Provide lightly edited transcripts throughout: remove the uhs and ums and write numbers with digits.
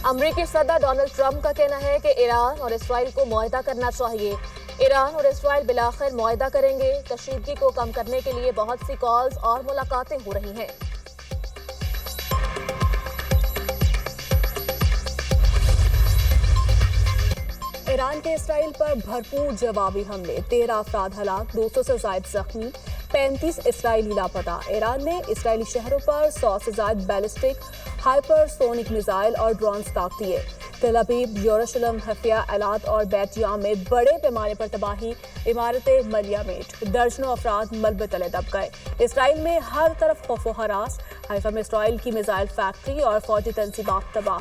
امریکی صدر Donald Trump کا کہنا ہے کہ ایران اور اسرائیل کو معاہدہ کرنا چاہیے۔ ایران اور اسرائیل بالآخر معاہدہ کریں گے۔ کشیدگی کو کم کرنے کے لیے بہت سی کالز اور ملاقاتیں ہو رہی ہیں۔ ایران کے اسرائیل پر بھرپور جوابی حملے، 13 افراد ہلاک، 200 سے زائد زخمی، 35 اسرائیلی لاپتہ۔ ایران نے اسرائیلی شہروں پر 100 سے زائد بیلسٹک ہائپر سونک میزائل اور ڈرونز طاق دیے۔ تل ابیب، یروشلم، حیفا، ایلات اور بیت یام میں بڑے پیمانے پر تباہی، عمارتیں ملیہ میٹ، درجنوں افراد ملبے تلے دب گئے۔ اسرائیل میں ہر طرف خوف و ہراس، حیفا میں اسرائیل کی میزائل فیکٹری اور فوجی تنصیبات تباہ۔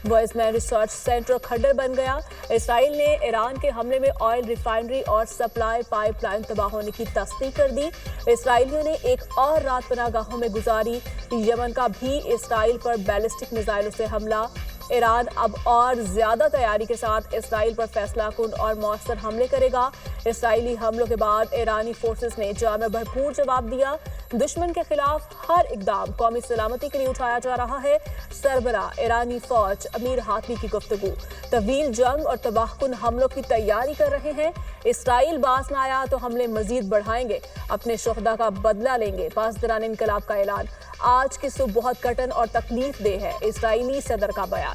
وائزمین ریسرچ سینٹر کھنڈر بن گیا۔ اسرائیل نے ایران کے حملے میں آئل ریفائنری اور سپلائی پائپ لائن تباہ ہونے کی تصدیق کر دی۔ اسرائیلیوں نے ایک اور رات پناہ گاہوں میں گزاری۔ یمن کا بھی اسرائیل پر بیلسٹک میزائلوں سے حملہ۔ ایران اب اور زیادہ تیاری کے ساتھ اسرائیل پر فیصلہ کن اور مؤثر حملے کرے گا۔ اسرائیلی حملوں کے بعد ایرانی فورسز نے جامع بھرپور جواب دیا۔ دشمن کے خلاف ہر اقدام قومی سلامتی کے لیے اٹھایا جا رہا ہے۔ سربراہ ایرانی فوج امیر حاتمی کی گفتگو، طویل جنگ اور تباہ کن حملوں کی تیاری کر رہے ہیں۔ اسرائیل باز نہ آیا تو حملے مزید بڑھائیں گے، اپنے شہداء کا بدلہ لیں گے۔ پاسداران انقلاب کا اعلان، آج کی صبح بہت کٹن اور تکلیف دہ ہے، اسرائیلی صدر کا بیان۔